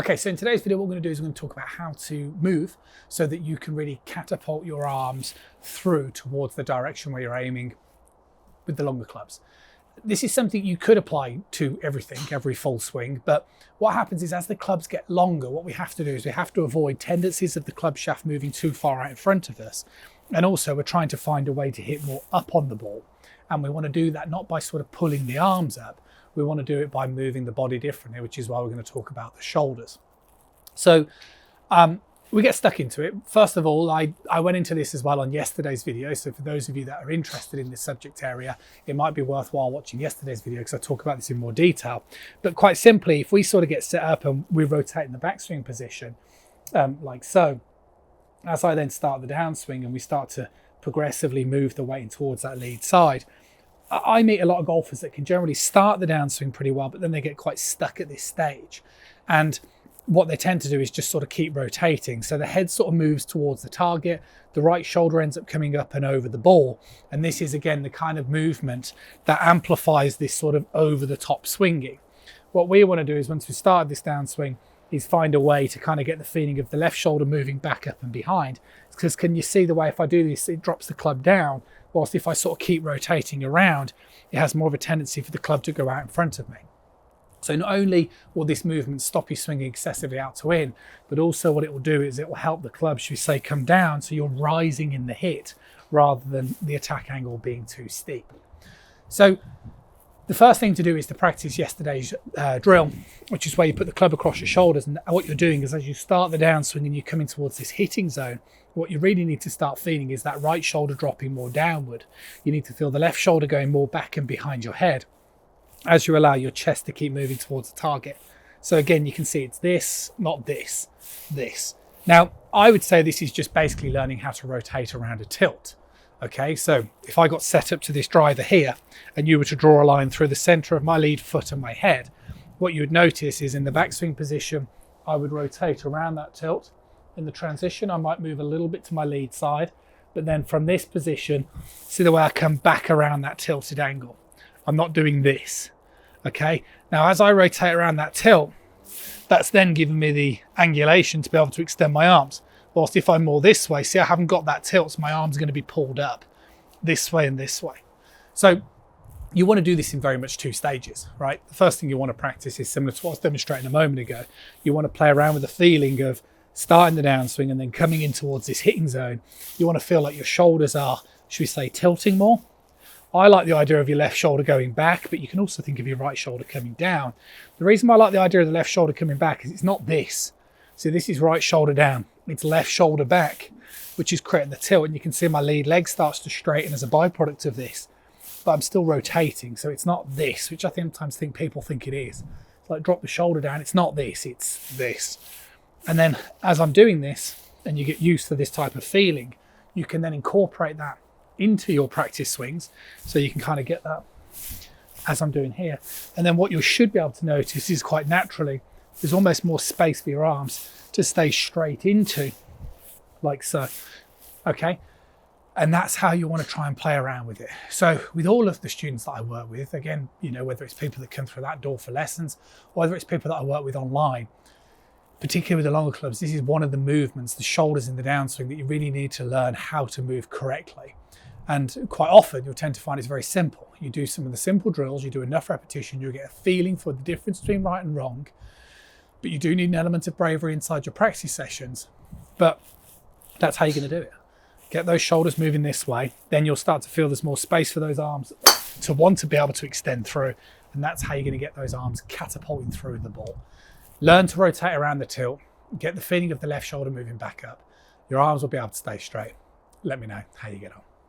Okay, so in today's video, what we're going to do is we're going to talk about how to move so that you can really catapult your arms through towards the direction where you're aiming with the longer clubs. This is something you could apply to everything, every full swing, but what happens is as the clubs get longer, what we have to do is we have to avoid tendencies of the club shaft moving too far out in front of us. And also we're trying to find a way to hit more up on the ball. And we want to do that not by sort of pulling the arms up, we want to do it by moving the body differently, which is why we're going to talk about the shoulders. So we get stuck into it. First of all, I went into this as well on yesterday's video. So for those of you that are interested in this subject area, it might be worthwhile watching yesterday's video because I talk about this in more detail. But quite simply, if we sort of get set up and we rotate in the backswing position, like so, as I then start the downswing and we start to progressively move the weight towards that lead side, I meet a lot of golfers that can generally start the downswing pretty well, but then they get quite stuck at this stage. And what they tend to do is just sort of keep rotating. So the head sort of moves towards the target, the right shoulder ends up coming up and over the ball. And this is again the kind of movement that amplifies this sort of over the top swinging. What we want to do is once we start this downswing is find a way to kind of get the feeling of the left shoulder moving back up and behind. Because can you see the way if I do this, it drops the club down, whilst if I sort of keep rotating around, it has more of a tendency for the club to go out in front of me. So not only will this movement stop you swinging excessively out to in, but also what it will do is it will help the club, should we say, come down so you're rising in the hit rather than the attack angle being too steep. So the first thing to do is to practice yesterday's drill, which is where you put the club across your shoulders. And what you're doing is as you start the downswing and you're coming towards this hitting zone, what you really need to start feeling is that right shoulder dropping more downward. You need to feel the left shoulder going more back and behind your head as you allow your chest to keep moving towards the target. So again, you can see it's this, not this, this. Now, I would say this is just basically learning how to rotate around a tilt. Okay, so if I got set up to this driver here and you were to draw a line through the center of my lead foot and my head, what you would notice is in the backswing position, I would rotate around that tilt. In the transition, I might move a little bit to my lead side, but then from this position, see the way I come back around that tilted angle. I'm not doing this, okay? Now, as I rotate around that tilt, that's then giving me the angulation to be able to extend my arms. Whilst if I'm more this way, see I haven't got that tilt, so my arms are going to be pulled up this way and this way. So you want to do this in very much two stages, right? The first thing you want to practice is similar to what I was demonstrating a moment ago. You want to play around with the feeling of starting the downswing and then coming in towards this hitting zone. You want to feel like your shoulders are, should we say, tilting more. I like the idea of your left shoulder going back, but you can also think of your right shoulder coming down. The reason why I like the idea of the left shoulder coming back is it's not this. See, this is right shoulder down. It's left shoulder back, which is creating the tilt. And you can see my lead leg starts to straighten as a byproduct of this. But I'm still rotating, so it's not this, which I sometimes think people think it is. It's like drop the shoulder down. It's not this, it's this. And then as I'm doing this, and you get used to this type of feeling, you can then incorporate that into your practice swings. So you can kind of get that as I'm doing here. And then what you should be able to notice is quite naturally, there's almost more space for your arms to stay straight into, like so, okay? And that's how you want to try and play around with it. So with all of the students that I work with, again, you know, whether it's people that come through that door for lessons, or whether it's people that I work with online, particularly with the longer clubs, this is one of the movements, the shoulders in the downswing, that you really need to learn how to move correctly. And quite often you'll tend to find it's very simple. You do some of the simple drills, you do enough repetition, you'll get a feeling for the difference between right and wrong. But you do need an element of bravery inside your practice sessions. But that's how you're going to do it. Get those shoulders moving this way, then you'll start to feel there's more space for those arms to want to be able to extend through. And that's how you're going to get those arms catapulting through the ball. Learn to rotate around the tilt, get the feeling of the left shoulder moving back up. Your arms will be able to stay straight. Let me know how you get on.